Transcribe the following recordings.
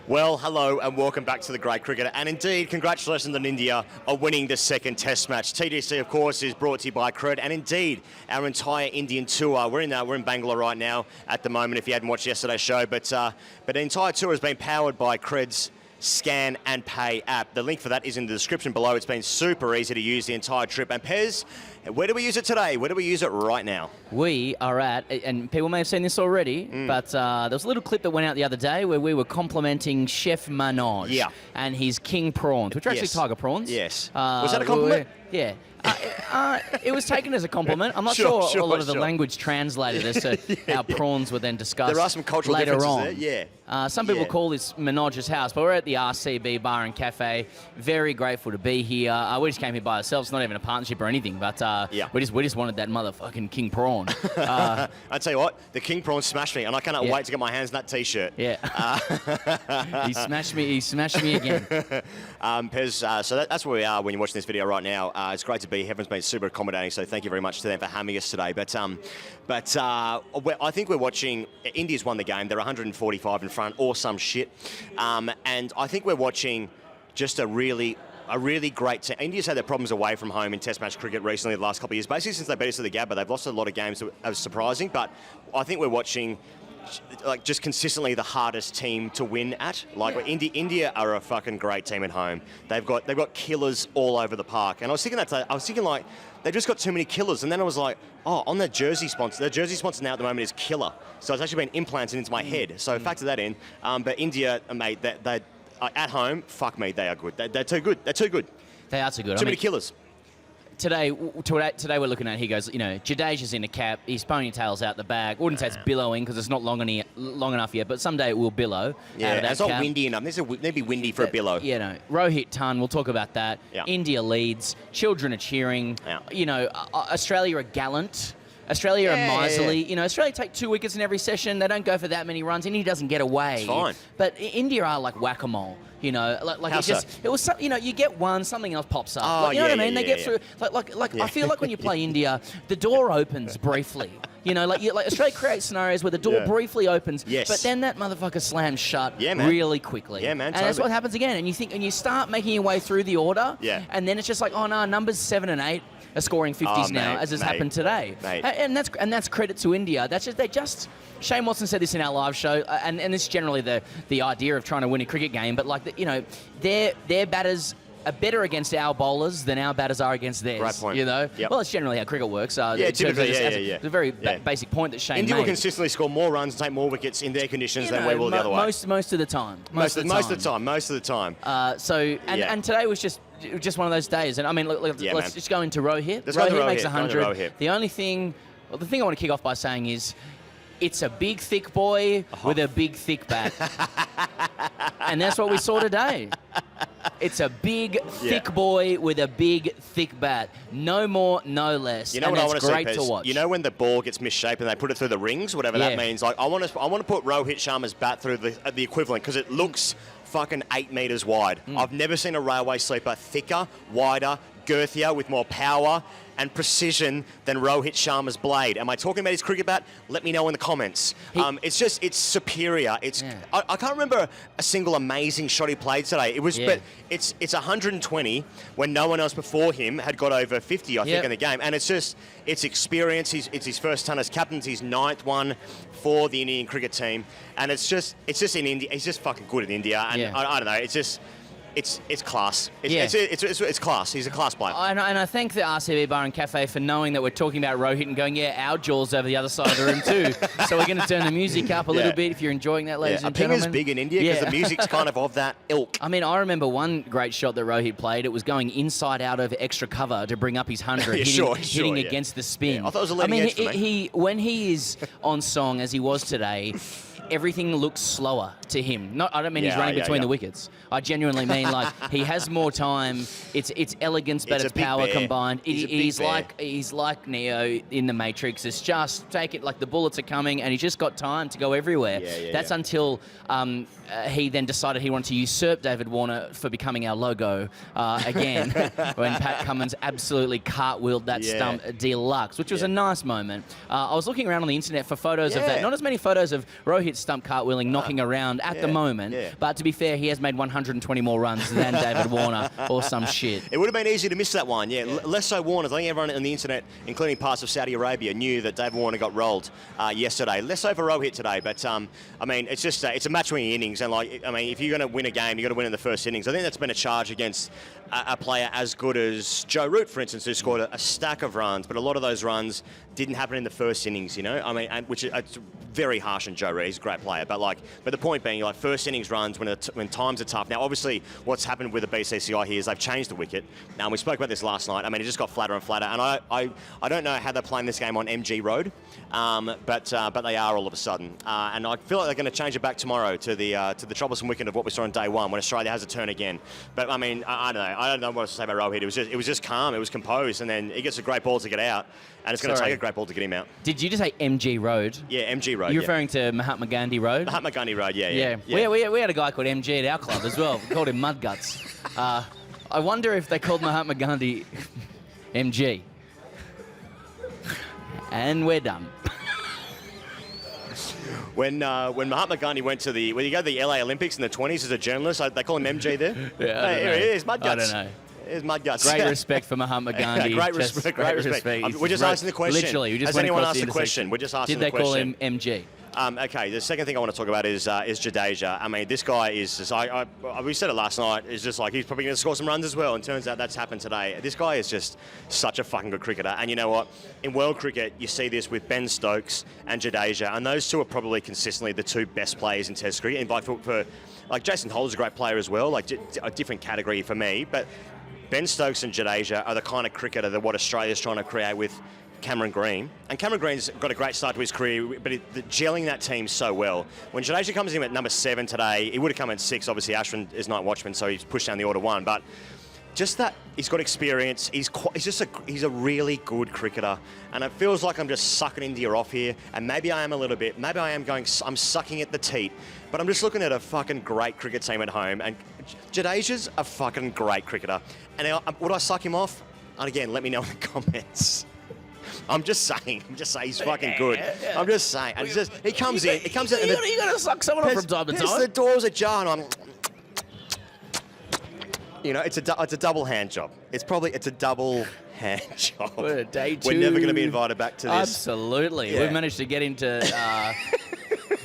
Well, hello and welcome back to the Great Cricketer. And indeed, congratulations on India on winning the second Test match. TDC, of course, is brought to you by CRED. And indeed, our entire Indian tour, we're in Bangalore right now at the moment, if you hadn't watched yesterday's show. But the entire tour has been powered by CRED's Scan and Pay app. The link for that is in the description below. It's been super easy to use the entire trip. And Pez, where do we use it today? Where do we use it right now? We are at, and people may have seen this already, but there was a little clip that went out the other day where we were complimenting Chef Manoj and his king prawns, which are actually tiger prawns. Yes. Was that a compliment? Yeah. It was taken as a compliment. I'm not sure a lot of the language translated as to how prawns were then discussed. There are some cultural later differences there, some people call this Manoj's house, but we're at the RCB Bar and Cafe. Very grateful to be here. We just came here by ourselves. It's not even a partnership or anything, but we just wanted that motherfucking king prawn. I tell you what, the king prawn smashed me, and I cannot wait to get my hands on that T-shirt. Yeah. He smashed me. He smashed me again. Pez, so that's where we are when you're watching this video right now. It's great to be here. Everyone's been super accommodating, so thank you very much to them for having us today. But I think we're watching. India's won the game. They're 145 in front, or some shit. And I think we're watching just a really great team. India's had their problems away from home in Test match cricket recently the last couple of years. Basically, since they beat us at the Gabba, they've lost a lot of games that was surprising. But I think we're watching just consistently the hardest team to win at. India are a fucking great team at home. They've got killers all over the park. And I was thinking like they've just got too many killers. And then I was like, oh, on their jersey sponsor now at the moment is Killer. So it's actually been implanted into my head. So factor that in. But India, mate, they at home, fuck me, they are good. They're too good. They're too good. They are too good. Too many killers. Today we're looking at, he goes, Jadeja's in a cap, his ponytail's out the back. I wouldn't say it's billowing because it's not long enough yet, but someday it will billow. Yeah, it's not windy enough. It'd be windy for a billow. Rohit ton, we'll talk about that. Yeah. India leads, children are cheering. Yeah. Australia are gallant. Australia are miserly. Australia take 2 wickets in every session. They don't go for that many runs. India doesn't get away. It's fine. But India are like whack-a-mole. It was you get one, something else pops up. Oh, you know what I mean? They get through. I feel like when you play India, the door opens briefly. Australia creates scenarios where the door briefly opens, but then that motherfucker slams shut really quickly. Yeah, man. And that's what happens again. And you start making your way through the order, and then it's just like, oh no, numbers 7 and 8 are scoring 50s now, as has happened today. And that's credit to India. Shane Watson said this in our live show, and this is generally the idea of trying to win a cricket game, but their batters are better against our bowlers than our batters are against theirs. Great point. Yep. Well, it's generally how cricket works. Typically, It's a very basic point that Shane India made. will consistently score more runs and take more wickets in their conditions than we will the other way. Most of the time. Most of the time. And today was just one of those days. And I mean, let's just go into Rohit. Rohit makes 100. The thing I want to kick off by saying is, it's a big, thick boy with a big, thick bat. And that's what we saw today. It's a big, thick boy with a big, thick bat. No more, no less. You know what I want to great see, to watch. You know when the ball gets misshapen and they put it through the rings, whatever that means? Like I want to put Rohit Sharma's bat through the equivalent because it looks fucking 8 meters wide. I've never seen a railway sweeper thicker, wider, girthier, with more power and precision than Rohit Sharma's blade. Am I talking about his cricket bat? Let me know in the comments. It's superior. I can't remember a single amazing shot he played today. But it's 120 when no one else before him had got over 50, I think, in the game. And it's experience. It's his first ton as captain. It's his 9th one for the Indian cricket team. And it's just in India. He's just fucking good in India. And I don't know. It's class. It's class. He's a class player. And I thank the RCB Bar and Cafe for knowing that we're talking about Rohit and going, our jaw's over the other side of the room too. So we're going to turn the music up a little bit if you're enjoying that, ladies and gentlemen. A ping is big in India because the music's kind of that ilk. I mean, I remember one great shot that Rohit played. It was going inside out of extra cover to bring up his 100, hitting against the spin. I thought it was a leading edge for me. When he is on song, as he was today, everything looks slower to him. I don't mean he's running between the wickets. I genuinely mean he has more time. It's elegance, but it's power combined. He's like Neo in the Matrix. It's just take it like the bullets are coming, and he's just got time to go everywhere. That's until he then decided he wanted to usurp David Warner for becoming our logo again when Pat Cummins absolutely cartwheeled that stump deluxe, which was a nice moment. I was looking around on the internet for photos of that. Not as many photos of Rohit stump cartwheeling, knocking around around at the moment. Yeah. But to be fair, he has made 120 more runs than David Warner or some shit. It would have been easy to miss that one, less so Warner. I think everyone on the internet, including parts of Saudi Arabia, knew that David Warner got rolled yesterday. Less so for Rohit today, but I mean, it's just it's a match-winning innings, and like, I mean, if you're going to win a game, you got to win in the first innings. I think that's been a charge against a player as good as Joe Root, for instance, who scored a stack of runs, but a lot of those runs didn't happen in the first innings, you know. I mean, which is it's very harsh on Joe Root. He's a great player, but the point being, like, first innings runs when times are tough. Now, obviously, what's happened with the BCCI here is they've changed the wicket. Now, we spoke about this last night. I mean, it just got flatter and flatter, and I don't know how they're playing this game on MG Road, but they are all of a sudden, and I feel like they're going to change it back tomorrow to the troublesome wicket of what we saw on day one when Australia has a turn again. But I mean, I don't know what to say about Rohit. It was just calm. It was composed, and then he gets a great ball to get out, and it's going to take a great ball to get him out. Did you just say MG Road? Yeah, MG Road. You're referring to Mahatma Gandhi Road? Mahatma Gandhi Road, yeah. We had a guy called MG at our club as well. We called him Mudguts. I wonder if they called Mahatma Gandhi MG. And we're done. When Mahatma Gandhi went to when you go to the LA Olympics in the 20s as a journalist, they call him MG there. Yeah, hey, here he is, Mudguts. I don't know. Here's Mudguts. Great respect for Mahatma Gandhi. Great respect. We're just asking the question. Literally, we just Has anyone asked the question? We're just asking the question. Did they call him MG? Okay, the second thing I want to talk about is JADEJA. I mean, this guy is just, we said it last night, is just like, he's probably going to score some runs as well, and turns out that's happened today. This guy is just such a fucking good cricketer, and you know what? In world cricket, you see this with Ben Stokes and JADEJA, and those two are probably consistently the two best players in Test cricket. And like Jason Holder's a great player as well, like a different category for me, but Ben Stokes and JADEJA are the kind of cricketer that what Australia's trying to create with Cameron Green. And Cameron Green's got a great start to his career, but gelling that team so well. When JADEJA comes in at number 7 today, he would have come at 6. Obviously, Ashwin is night watchman, so he's pushed down the order 1. But just that, he's got experience. He's a really good cricketer. And it feels like I'm just sucking into your off here. And maybe I am a little bit. Maybe I'm sucking at the teat. But I'm just looking at a fucking great cricket team at home. And JADEJA's a fucking great cricketer. And would I suck him off? And again, let me know in the comments. I'm just saying he's fucking good. I'm just saying. And he comes in. You got to suck someone off from time to time. The door's ajar, and I'm. You know, it's a double hand job. It's a double hand job. What a day 2. We're never going to be invited back to this. Absolutely. Yeah. We've managed to get into.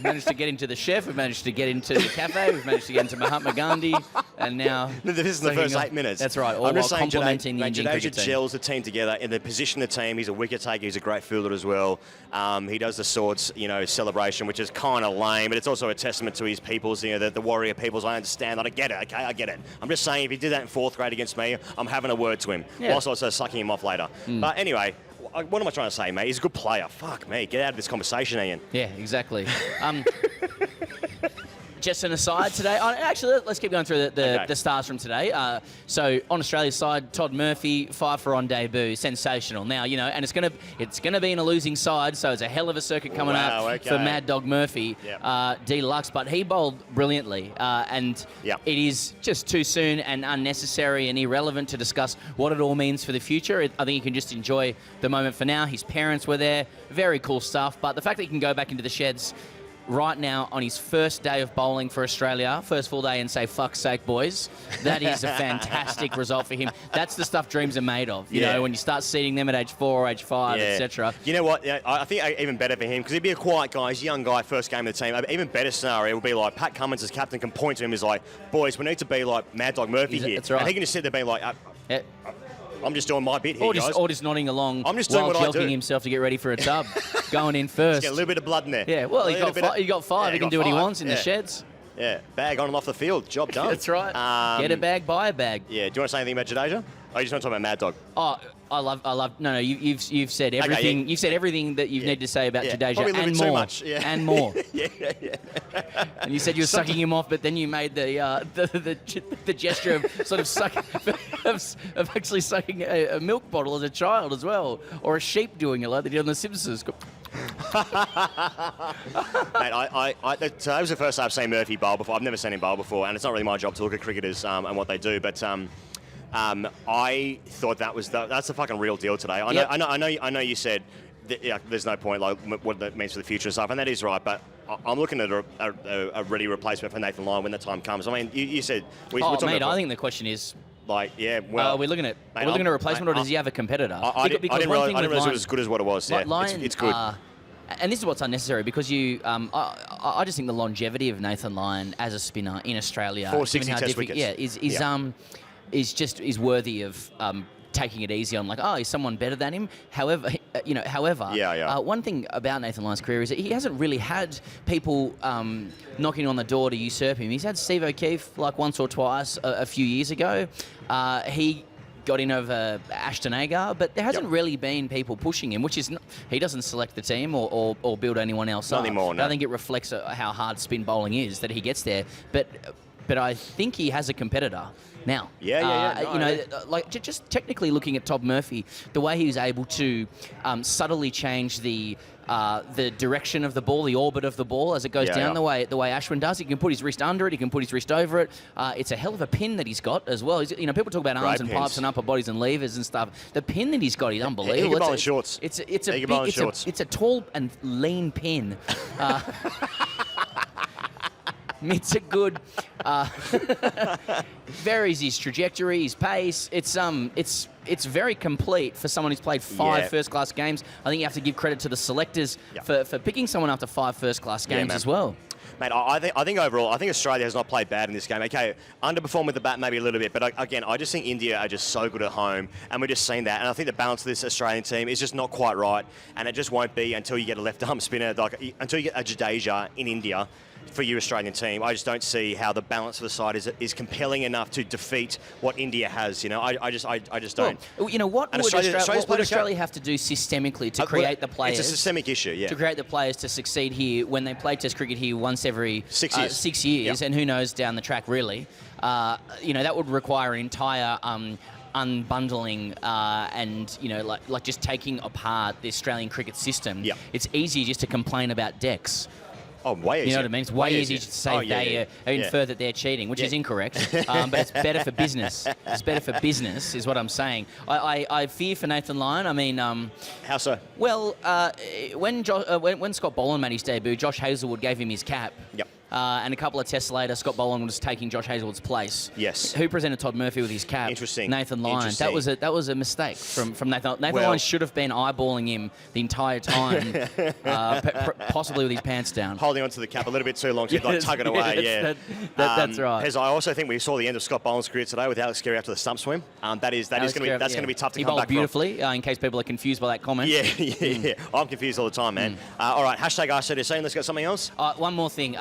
The chef, we've managed to get into the cafe, we've managed to get into Mahatma Gandhi, and now... This is the first 8 minutes. That's right, all while complimenting the Indian cricket team. Gels the team together in the position of the team. He's a wicket taker, he's a great fielder as well. He does the swords, celebration, which is kind of lame, but it's also a testament to his peoples, the warrior peoples. I understand that, I get it, okay, I get it. I'm just saying, if he did that in 4th grade against me, I'm having a word to him, whilst also sucking him off later. But anyway... What am I trying to say, mate? He's a good player. Fuck me. Get out of this conversation, Ian. Yeah, exactly. Just an aside today. Actually, let's keep going through the stars from today. So on Australia's side, Todd Murphy, 5 for on debut, sensational. Now and it's gonna be in a losing side, so it's a hell of a circuit coming up for Mad Dog Murphy, deluxe. But he bowled brilliantly, and it is just too soon and unnecessary and irrelevant to discuss what it all means for the future. I think you can just enjoy the moment for now. His parents were there, very cool stuff. But the fact that he can go back into the sheds right now on his first day of bowling for Australia, first full day, and say, fuck's sake, boys, that is a fantastic result for him. That's the stuff dreams are made of, you know, when you start seeding them at age 4, age 5, etc. You know what? I think even better for him, because he'd be a quiet guy, he's a young guy, first game of the team. An even better scenario would be like Pat Cummins as captain can point to him as like, boys, we need to be like Mad Dog Murphy here. That's right. And he can just sit there being like, I'm just doing my bit here, guys. Or just nodding along I'm just doing while what jogging I do. himself to get ready for a tub, going in first. Get a little bit of blood in there. Yeah, well, he got 5. He can do what he wants in the sheds. Yeah, bag on and off the field. Job done. That's right. Get a bag, buy a bag. Yeah, do you want to say anything about JADEJA? Oh, you just want to talk about Mad Dog? Oh, I love. No, you've said everything. You've said everything that you need to say about JADEJA and more. Too much. Yeah. And more. yeah. And you said you were sucking him off, but then you made the gesture of sort of sucking, of actually sucking a milk bottle as a child as well, or a sheep doing it like they did on The Simpsons. Mate, so that was the first time I've seen Murphy bowl before. I've never seen him bowl before, and it's not really my job to look at cricketers and what they do, but. I thought that's a fucking real deal today. I know you said that, there's no point like what that means for the future and stuff, and that is right. But I'm looking at a ready replacement for Nathan Lyon when the time comes. I mean, you said we're talking mate, about, I think the question is. Like, yeah, well... are we looking at a replacement, or does he have a competitor? I didn't realize it was as good as what it was. Yeah, Lyon, it's good. And this is what's unnecessary, because I just think the longevity of Nathan Lyon as a spinner in Australia, 460 test wickets. Yeah, is worthy of taking it easy on, like, is someone better than him? However, one thing about Nathan Lyon's career is that he hasn't really had people knocking on the door to usurp him. He's had Steve O'Keefe like once or twice a few years ago. He got in over Ashton Agar, but there hasn't really been people pushing him, which is he doesn't select the team or build anyone else up. Anymore, no. I think it reflects how hard spin bowling is that he gets there, but I think he has a competitor now. Just technically looking at Todd Murphy, the way he was able to subtly change the direction of the ball, the orbit of the ball as it goes down the way Ashwin does. He can put his wrist under it. He can put his wrist over it. It's a hell of a pin that he's got as well. People talk about arms and pipes and upper bodies and levers and stuff. The pin that he's got is unbelievable. He can bowl in shorts. It's a tall and lean pin. It's a good, varies his trajectory, his pace. It's very complete for someone who's played 5 first-class games. I think you have to give credit to the selectors for picking someone after 5 first-class games as well. Mate, I think overall, I think Australia has not played bad in this game. Okay, underperformed with the bat maybe a little bit, but again, I just think India are just so good at home, and we're just seeing that. And I think the balance of this Australian team is just not quite right, and it just won't be until you get a left-arm spinner, until you get a Jadeja in India for your Australian team. I just don't see how the balance of the side is compelling enough to defeat what India has. I just don't. Well, what would Australia have to do systemically to create the players? It's a systemic issue, yeah. To create the players to succeed here when they play Test cricket here once every 6 years. 6 years, and who knows down the track really. That would require an entire unbundling and like just taking apart the Australian cricket system. Yep. It's easy just to complain about decks. Oh, way easier. You know what I mean? It's way easier to say they infer that they're cheating, which is incorrect. But it's better for business. It's better for business, is what I'm saying. I fear for Nathan Lyon. I mean, how so? Well, when Scott Boland made his debut, Josh Hazlewood gave him his cap. Yep. And a couple of tests later, Scott Boland was taking Josh Hazlewood's place. Yes. Who presented Todd Murphy with his cap? Interesting. Nathan Lyon. That was a mistake from Nathan. Nathan Lyon should have been eyeballing him the entire time, possibly with his pants down. Holding onto the cap a little bit too long, so he'd tug it away. That's right. As I also think we saw the end of Scott Boland's career today with Alex Carey after the stump swim. That is going to be tough to come back from. He bowled beautifully, in case people are confused by that comment. Yeah. I'm confused all the time, man. All right, hashtag ASKTGC. Let's go something else. One more thing.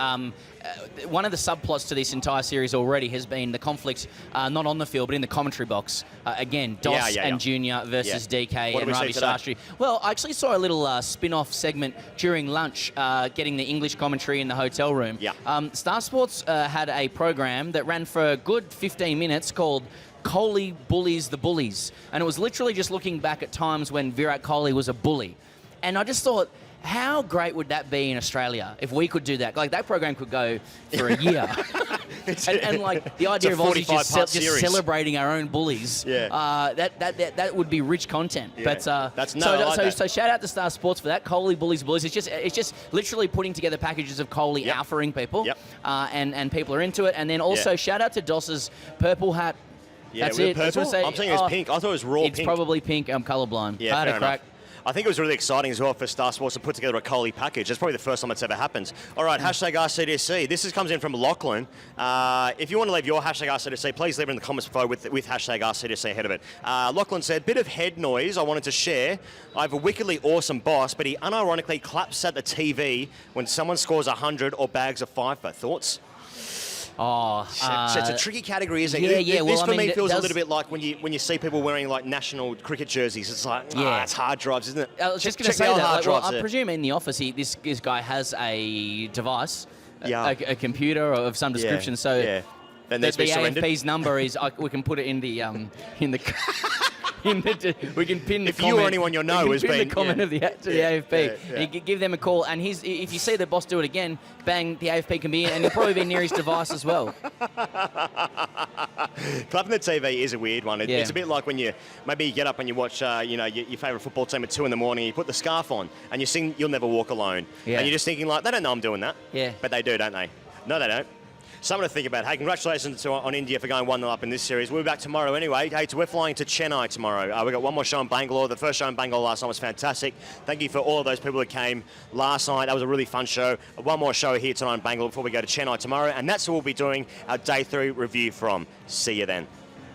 One of the subplots to this entire series already has been the conflict, not on the field, but in the commentary box. Again, Doss and Junior versus DK and Ravi Shastri. Well, I actually saw a little spin-off segment during lunch, getting the English commentary in the hotel room. Yeah. Star Sports had a program that ran for a good 15 minutes called KOHLI Bullies the Bullies. And it was literally just looking back at times when Virat Kohli was a bully. And I just thought, how great would that be in Australia if we could do that? Like, that program could go for a year. and like the idea of Aussies just celebrating our own bullies, that would be rich content. Yeah. But so shout out to Star Sports for that. KOHLI Bullies Bullies. It's just literally putting together packages of Kohli alphaing people, and people are into it. And then also shout out to Doss's purple hat. Yeah, that's it. Purple? I'm saying it was pink. I thought it was raw pink. It's probably pink. I'm colourblind. Yeah, I had a crack. I think it was really exciting as well for Star Sports to put together a Kohli package. That's probably the first time it's ever happened. All right, hashtag ASKTGC. This comes in from Lachlan. If you want to leave your hashtag ASKTGC, please leave it in the comments below with hashtag ASKTGC ahead of it. Lachlan said, bit of head noise I wanted to share. I have a wickedly awesome boss, but he unironically claps at the TV when someone scores 100 or bags a fifer. Thoughts? Oh, so it's a tricky category, isn't it? Yeah. This for me feels a little bit like when you see people wearing like national cricket jersees. It's like, it's hard drives, isn't it? I was just going to say that. I presume in the office, this guy has a device, a computer of some description. So then the AFP's number is we can put it in the We can pin the if comment. you or anyone you know has been the comment of the AFP. Yeah. You give them a call, and if you see the boss do it again, bang, the AFP can be in, and he'll probably be near his device as well. Clapping the TV is a weird one. It's a bit like when you get up and you watch your favourite football team at 2 in the morning, you put the scarf on, and you sing "You'll Never Walk Alone," and you're just thinking like, they don't know I'm doing that. Yeah. But they do, don't they? No, they don't. Something to think about. Hey, congratulations on India for going 1-0 up in this series. We'll be back tomorrow anyway. Hey, we're flying to Chennai tomorrow. We've got one more show in Bangalore. The first show in Bangalore last night was fantastic. Thank you for all of those people that came last night. That was a really fun show. One more show here tonight in Bangalore before we go to Chennai tomorrow. And that's what we'll be doing our Day 3 review from. See you then.